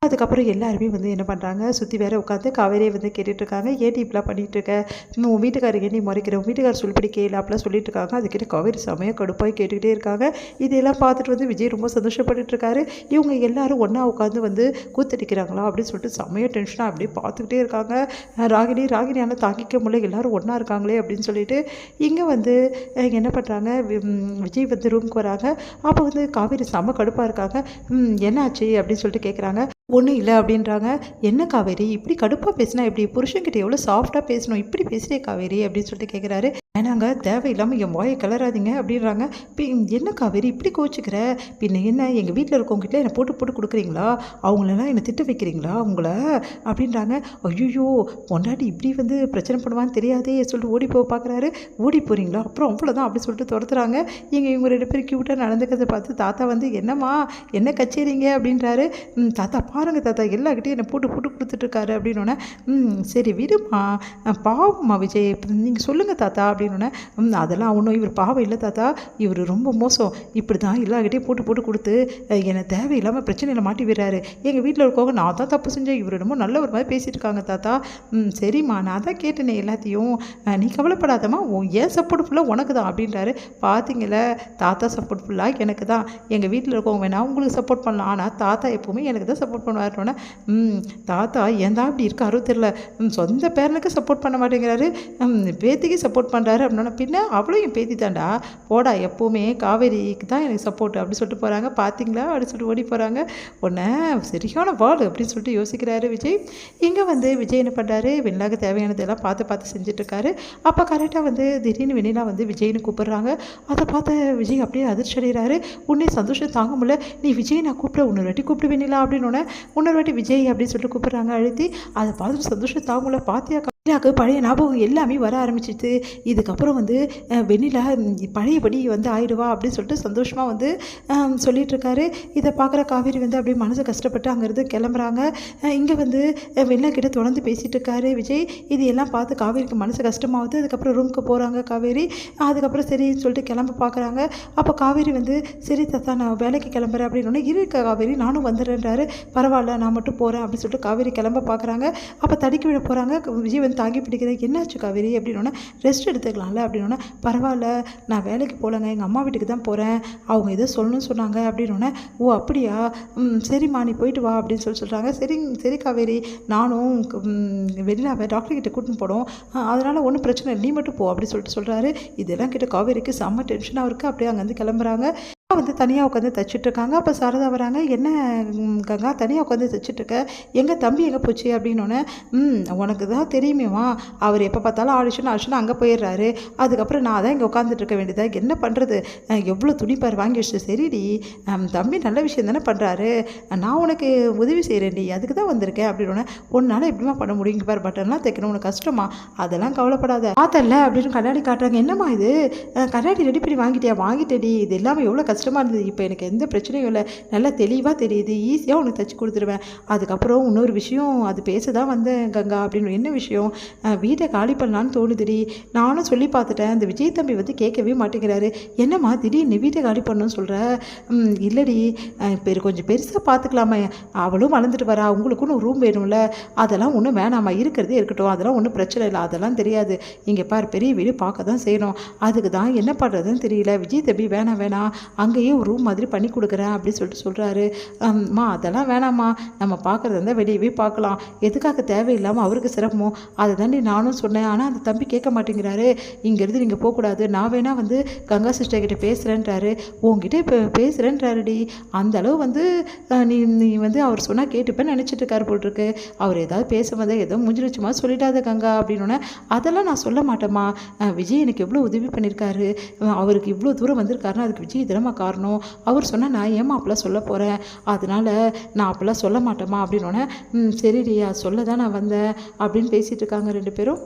அதுக்கப்புறம் எல்லாருமே வந்து என்ன பண்ணுறாங்க, சுற்றி வேற உட்காந்து காவேரியை வந்து கேட்டுட்ருக்காங்க. ஏன்டி இப்படிலாம் பண்ணிகிட்ருக்க, உன் வீட்டுக்காரர் ஏன்டி முறைக்கிற, உன் வீட்டுக்காரர் சொல்லிப்படி கேளு அப்படிலாம் சொல்லிட்டு இருக்காங்க. அதுக்கிட்ட காவேரி செமையாக கடுப்பாய் கேட்டுக்கிட்டே இருக்காங்க. இதையெல்லாம் பார்த்துட்டு வந்து விஜய் ரொம்ப சந்தோஷப்பட்டுருக்காரு. இவங்க எல்லாரும் ஒன்றா உட்காந்து வந்து கூத்தடிக்கிறாங்களா அப்படின்னு சொல்லிட்டு செமையாக டென்ஷனாக அப்படியே பார்த்துக்கிட்டே இருக்காங்க. ராகினியால் தாங்கிக்க முடியல, எல்லாரும் ஒன்றா இருக்காங்களே அப்படின்னு சொல்லிட்டு இங்கே வந்து என்ன பண்ணுறாங்க, விஜய் வந்து ரூமுக்கு வராங்க. அப்போ வந்து காவேரி செம்ம கடுப்பாக இருக்காங்க. என்னாச்சு அப்படின்னு சொல்லிட்டு கேட்குறாங்க. ஒன்றும் இல்லை அப்படின்றாங்க. என்ன காவேரி இப்படி கடுப்பாக பேசினா எப்படி, புருஷன்கிட்ட எவ்வளோ சாஃப்டாக பேசணும், இப்படி பேசுகிறே காவேரி அப்படின்னு சொல்லிட்டு கேட்குறாரு. ஏன்னாங்க தேவையில்லாமல் என் வாயை கிளறாதீங்க அப்படின்றாங்க. என்ன காவேரி இப்படி கோச்சிக்கிற, பின்ன என்ன எங்கள் வீட்டில் இருக்கவங்ககிட்ட என்னை போட்டு போட்டு கொடுக்குறீங்களா, அவங்களெல்லாம் என்னை திட்ட வைக்கிறீங்களா உங்களை அப்படின்றாங்க. ஐயோ பொண்டாட்டி இப்படி வந்து பிரச்சனை பண்ணுவான்னு தெரியாதே சொல்லிட்டு ஓடி போக பார்க்குறாரு. ஓடி போகிறீங்களா, அப்புறம் அவ்வளோதான் அப்படி சொல்லிட்டு துரத்துறாங்க. இவங்க 2 பேரும் க்யூட்டாக நடந்துக்கிறத பார்த்து தாத்தா வந்து என்னம்மா என்ன கச்சேரிங்க அப்படின்றாரு. தாத்தா பாருங்க தாத்தா எல்லாக்கிட்டையும் என்னை போட்டு போட்டு கொடுத்துட்ருக்காரு அப்படின்னோடனே சரி விடுமா, பாவம்மா விஜய் நீங்கள் சொல்லுங்கள் தாத்தா அப்படின்னோடனே அதெல்லாம் ஒன்றும் இவர் பாவம் இல்லை தாத்தா, இவர் ரொம்ப மோசம், இப்படி தான் எல்லாக்கிட்டையும் போட்டு போட்டு கொடுத்து என்னை தேவையில்லாமல் பிரச்சனையில் மாட்டி விடுறாரு. எங்கள் வீட்டில் இருக்கவங்க நான் தான் தப்பு செஞ்சேன், இவர் என்னமோ நல்ல ஒரு மாதிரி பேசிகிட்டு இருக்காங்க தாத்தா. சரிம்மா நான் தான் கேட்டேனே எல்லாத்தையும், நீ கவலைப்படாதம்மா, ஏன் சப்போர்ட் ஃபுல்லாக உனக்கு தான் அப்படின்றாரு. பார்த்தீங்கள தாத்தா சப்போர்ட் ஃபுல்லாக எனக்கு தான், எங்கள் வீட்டில் இருக்கவங்க வேணா உங்களுக்கு சப்போர்ட் பண்ணலாம், ஆனால் தாத்தா எப்போவுமே எனக்கு தான் சப்போர்ட் பண்ணுவாருன்னொன்னே தாத்தா ஏன் தான் இப்படி இருக்காரோ தெரில, சொந்த பேரனுக்கு சப்போர்ட் பண்ண மாட்டேங்கிறாரு, பேத்திக்கு சப்போர்ட் பண்ணுறாரு அப்படின்னா, பின்ன அவ்வளோ என் பேத்தி தாண்டா, போடா எப்போவுமே காவேரிக்கு தான் எனக்கு சப்போர்ட் அப்படி சொல்லிட்டு போகிறாங்க. பார்த்தீங்களா அப்படி சொல்லிட்டு ஓடி போகிறாங்க. உடனே சரியான வாள் அப்படின்னு சொல்லிட்டு யோசிக்கிறாரு விஜய். இங்கே வந்து விஜய் என்ன பண்ணுறாரு, வெண்ணிலாவுக்கு தேவையானதெல்லாம் பார்த்து பார்த்து செஞ்சுட்ருக்காரு. அப்போ கரெக்டாக வந்து திடீர்னு வெண்ணிலா வந்து விஜய்னு கூப்பிட்றாங்க. அதை பார்த்த விஜய் அப்படியே அதிர்ச்சி அடைகிறாரு. உன்னே சந்தோஷம் தாங்க முடியல, நீ விஜய் நான் கூப்பிட இன்னொரு வாட்டி கூப்பிட்டு வெண்ணிலா அப்படின்னோடனே இன்னொரு வாட்டி விஜய் அப்படின்னு சொல்லிட்டு கூப்பிட்றாங்க அழுத்தி. அதை பார்த்துட்டு சந்தோஷம் தாங்க முடியல. பார்த்தியா வெண்ணிலாவுக்கு பழைய ஞாபகம் எல்லாமே வர ஆரம்பிச்சிச்சு. இதுக்கப்புறம் வந்து வெண்ணிலா பழையபடி வந்து ஆயிடுவா அப்படின்னு சொல்லிட்டு சந்தோஷமாக வந்து சொல்லிகிட்ருக்காரு. இதை பார்க்குற காவேரி வந்து அப்படியே மனசு கஷ்டப்பட்டு அங்கேருந்து கிளம்புறாங்க. இங்கே வந்து வெண்ணிலா கிட்ட தொடர்ந்து பேசிகிட்டு இருக்காரு விஜய். இது எல்லாம் பார்த்து காவேரிக்கு மனசு கஷ்டமாகுது. அதுக்கப்புறம் ரூமுக்கு போகிறாங்க காவேரி. அதுக்கப்புறம் சரின்னு சொல்லிட்டு கிளம்ப பார்க்குறாங்க. அப்போ காவேரி வந்து சரி தாத்தா நான் வேலைக்கு கிளம்புறேன் அப்படின்னோடனே இருக்க காவேரி நானும் வந்துடுறேன்றாரு. பரவாயில்ல நான் மட்டும் போகிறேன் அப்படின்னு சொல்லிட்டு காவேரி கிளம்ப பார்க்குறாங்க. அப்போ தடுக்கி விட போகிறாங்க. விஜய் வந்து தாங்கி பிடிக்கிறேன். என்னாச்சு காவேரி அப்படின்னோடனே ரெஸ்ட் எடுத்துக்கலாம்ல அப்படின்னோடனே பரவாயில்ல நான் வேலைக்கு போகலங்க, எங்கள் அம்மா வீட்டுக்கு தான் போகிறேன், அவங்க எதோ சொல்லணும்னு சொன்னாங்க அப்படின்னோடனே ஓ அப்படியா சரிம்மா நீ போயிட்டு வா அப்படின்னு சொல்கிறாங்க. சரி காவேரி நானும் வெளியில் டாக்டர்கிட்ட கூட்டின்னு போனோம், அதனால் ஒன்றும் பிரச்சனை இல்லை நீ மட்டும் போ அப்படி சொல்கிறாரு. இதெல்லாம் கிட்ட காவேரிக்கு செம்ம டென்ஷனாக இருக்குது. அப்படியே அங்கேருந்து கிளம்புறாங்க. வந்து தனியாக உட்காந்து தைச்சிட்ருக்காங்க. அப்போ சாரதா வராங்க. என்ன கங்கா தனியாக உட்காந்து தைச்சிட்ருக்க, எங்கள் தம்பி எங்கே போச்சு அப்படின்னோடனே உனக்கு தான் தெரியுமேவா, அவர் எப்போ பார்த்தாலும் ஆடிஷன் அங்கே போயிடுறாரு. அதுக்கப்புறம் நான் தான் இங்கே உட்காந்துட்ருக்க வேண்டியதாக, என்ன பண்ணுறது, எவ்வளோ துணிப்பார் வாங்கி வச்சு. சரிடி தம்பி நல்ல விஷயம் தானே பண்ணுறாரு, நான் உனக்கு உதவி செய்கிறேன்டி அதுக்கு தான் வந்திருக்கேன் அப்படின்னோடனே உன்னால் எப்படிமா பண்ண முடியும், இங்கே பார் பட்டன்லாம் தைக்கணும் உனக்கு கஷ்டமா, அதெல்லாம் கவலைப்படாத பார்த்தல அப்படின்னு கண்ணாடி காட்டுறாங்க. என்னம்மா இது கண்ணாடி ரெடி பண்ணி வாங்கிட்டேடி, இது எல்லாமே எவ்வளோ கஷ்டமாக இருந்தது, இப்போ எனக்கு எந்த பிரச்சனையும் இல்லை, நல்லா தெளிவாக தெரியுது, ஈஸியாக உனக்கு தைச்சி கொடுத்துருவேன். அதுக்கப்புறம் இன்னொரு விஷயம் அது பேச தான் வந்தேன் கங்கா அப்படின்னு. என்ன விஷயம், வீட்டை காலி பண்ணலான்னு தோணுதுடி, நானும் சொல்லி பார்த்துட்டேன், இந்த விஜய் தம்பி வந்து கேட்கவே மாட்டேங்கிறாரு. என்னம்மா திடீர்னு வீட்டை காலி பண்ணணும்னு சொல்கிற, இல்லடி கொஞ்சம் பெருசாக பார்த்துக்கலாமே, அவளும் வளர்ந்துட்டு வரா, உங்களுக்குன்னு ரூம் வேணும்ல, அதெல்லாம் ஒன்றும் வேணாமா, இருக்கிறதே இருக்கட்டும், அதெல்லாம் ஒன்றும் பிரச்சனை இல்லை, அதெல்லாம் தெரியாது, இங்கே பார் பெரிய வீடு பார்க்க தான் செய்யணும், அதுக்கு தான் என்ன பண்ணுறதுன்னு தெரியல, விஜய் தம்பி வேணாம் அங்கேயே ஒரு ரூம் மாதிரி பண்ணி கொடுக்குறேன் அப்படின்னு சொல்கிறாரு. அம்மா அதெல்லாம் வேணாம்மா, நம்ம பார்க்குறது இருந்தால் வெளியவே பார்க்கலாம், எதுக்காக தேவையில்லாமல் அவருக்கு சிரமம், அதை தாண்டி நானும் சொன்னேன், ஆனால் அந்த தம்பி கேட்க மாட்டேங்கிறாரு, இங்கேருந்து நீங்கள் போகக்கூடாது, நான் வேணால் வந்து கங்கா சிஸ்டர் கிட்டே பேசுகிறேன்றாரு, உங்ககிட்ட இப்போ பேசுகிறேன்றாருடி, அந்த அளவு வந்து நீ வந்து அவர் சொன்னால் கேட்டுப்பேன்னு நினச்சிட்டு இருக்காரு போட்டிருக்கு, அவர் ஏதாவது பேசும்போது ஏதோ முஞ்சிருச்சுமா சொல்லிட்டாத கங்கா அப்படின்னோடனே அதெல்லாம் நான் சொல்ல மாட்டேம்மா, விஜய் எனக்கு எவ்வளோ உதவி பண்ணியிருக்காரு, அவருக்கு இவ்வளோ தூரம் வந்திருக்காருன்னா அதுக்கு விஜய் தினமா காரணம், அவர் சொன்னால் நான் ஏமா அப்பெல்லாம் சொல்ல போகிறேன், அதனால் நான் அப்பெல்லாம் சொல்ல மாட்டேம்மா அப்படின்னோடனே சரிடியா சொல்ல தான் நான் வந்தேன் அப்படின்னு பேசிகிட்டு இருக்காங்க 2 பேரும்.